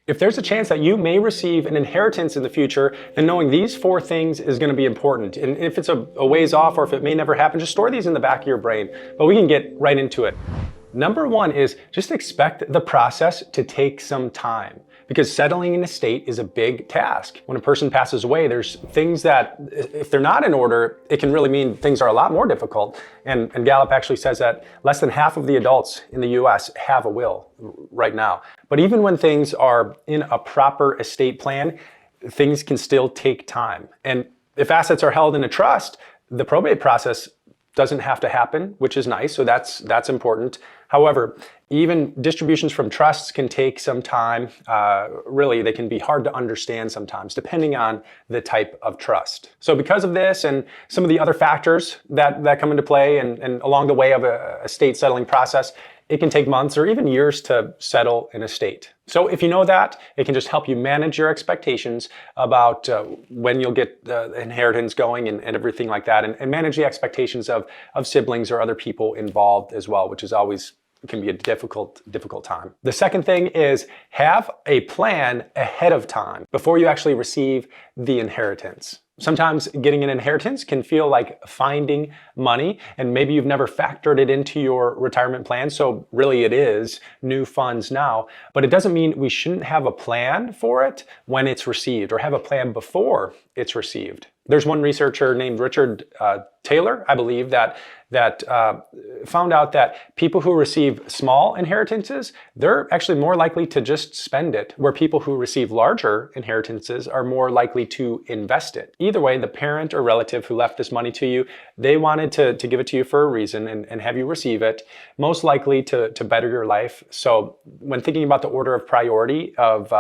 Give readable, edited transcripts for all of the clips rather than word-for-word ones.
If there's a chance that you may receive an inheritance in the future, then knowing these 4 things is going to be important. And if it's a ways off or if it may never happen, just store these in the back of your brain. But we can get right into it. Number 1 is just expect the process to take some time, because settling an estate is a big task. When a person passes away, there's things that, if they're not in order, it can really mean things are a lot more difficult. And Gallup actually says that less than half of the adults in the US have a will right now. But even when things are in a proper estate plan, things can still take time. And if assets are held in a trust, the probate process doesn't have to happen, which is nice, so that's important. However, even distributions from trusts can take some time. Really, they can be hard to understand sometimes, depending on the type of trust. So because of this and some of the other factors that come into play and along the way of a estate settling process, it can take months or even years to settle an estate. So if you know that, it can just help you manage your expectations about when you'll get the inheritance going and everything like that, and manage the expectations of siblings or other people involved as well, which is always can be a difficult time. The second thing is have a plan ahead of time before you actually receive the inheritance. Sometimes getting an inheritance can feel like finding money, and maybe you've never factored it into your retirement plan, so really it is new funds now. But it doesn't mean we shouldn't have a plan for it when it's received, or have a plan before it's received. There's one researcher named Richard Taylor, I believe, that found out that people who receive small inheritances, they're actually more likely to just spend it, where people who receive larger inheritances are more likely to invest it. Either way, the parent or relative who left this money to you, they wanted to give it to you for a reason and have you receive it, most likely to better your life. So when thinking about the order of priority of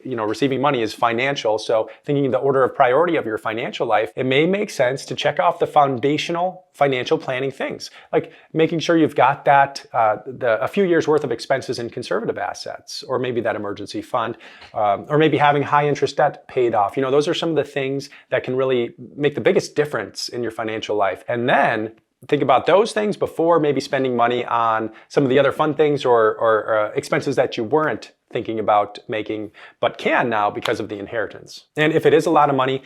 receiving money is financial, so thinking the order of priority of your financial life, it may make sense to check off the foundational financial planning things, like making sure you've got that a few years worth of expenses in conservative assets, or maybe that emergency fund, or maybe having high interest debt paid off. Those are some of the things that can really make the biggest difference in your financial life. And then think about those things before maybe spending money on some of the other fun things or expenses that you weren't thinking about making, but can now because of the inheritance. And if it is a lot of money,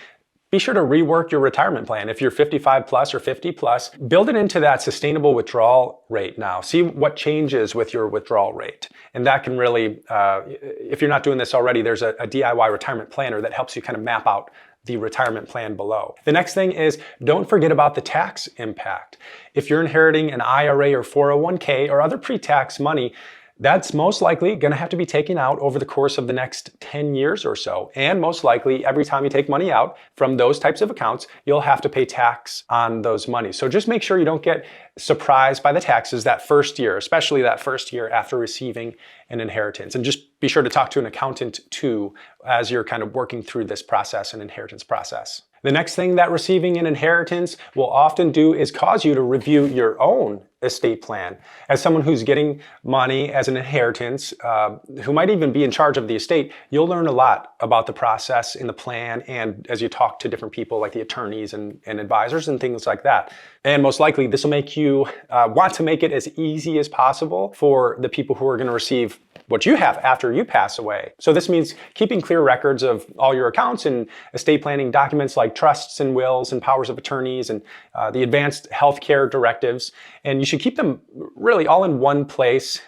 be sure to rework your retirement plan. If you're 55 plus or 50 plus, build it into that sustainable withdrawal rate now. See what changes with your withdrawal rate. And that can really, if you're not doing this already, there's a DIY retirement planner that helps you kind of map out the retirement plan below. The next thing is don't forget about the tax impact. If you're inheriting an IRA or 401k or other pre-tax money, that's most likely going to have to be taken out over the course of the next 10 years or so. And most likely, every time you take money out from those types of accounts, you'll have to pay tax on those monies. So just make sure you don't get surprised by the taxes that first year, especially that first year after receiving an inheritance. And just be sure to talk to an accountant too, as you're kind of working through this process, an inheritance process. The next thing that receiving an inheritance will often do is cause you to review your own estate plan. As someone who's getting money as an inheritance, who might even be in charge of the estate, you'll learn a lot about the process in the plan, and as you talk to different people like the attorneys and advisors and things like that. And most likely this will make you want to make it as easy as possible for the people who are going to receive what you have after you pass away. So this means keeping clear records of all your accounts and estate planning documents like trusts and wills and powers of attorneys and the advanced healthcare directives. And you should keep them really all in one place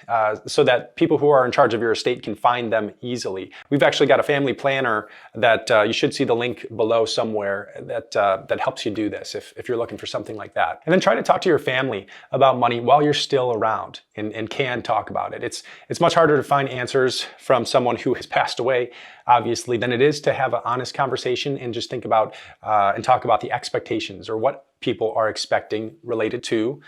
so that people who are in charge of your estate can find them easily. We've actually got a family planner that you should see the link below somewhere that helps you do this if you're looking for something like that. And then try to talk to your family about money while you're still around and can talk about it. It's much harder to find answers from someone who has passed away, obviously, than it is to have an honest conversation and just think about and talk about the expectations or what people are expecting related to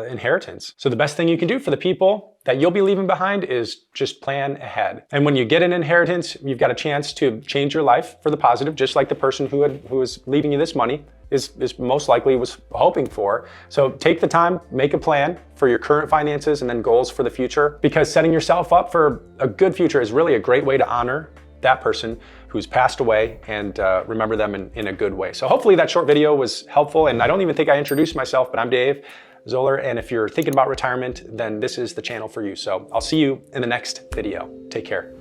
inheritance. So the best thing you can do for the people that you'll be leaving behind is just plan ahead. And when you get an inheritance, you've got a chance to change your life for the positive, just like the person who was leaving you this money is most likely was hoping for. So take the time, make a plan for your current finances and then goals for the future, because setting yourself up for a good future is really a great way to honor that person who's passed away and remember them in a good way. So hopefully that short video was helpful. And I don't even think I introduced myself, but I'm Dave Zoller. And if you're thinking about retirement, then this is the channel for you. So I'll see you in the next video. Take care.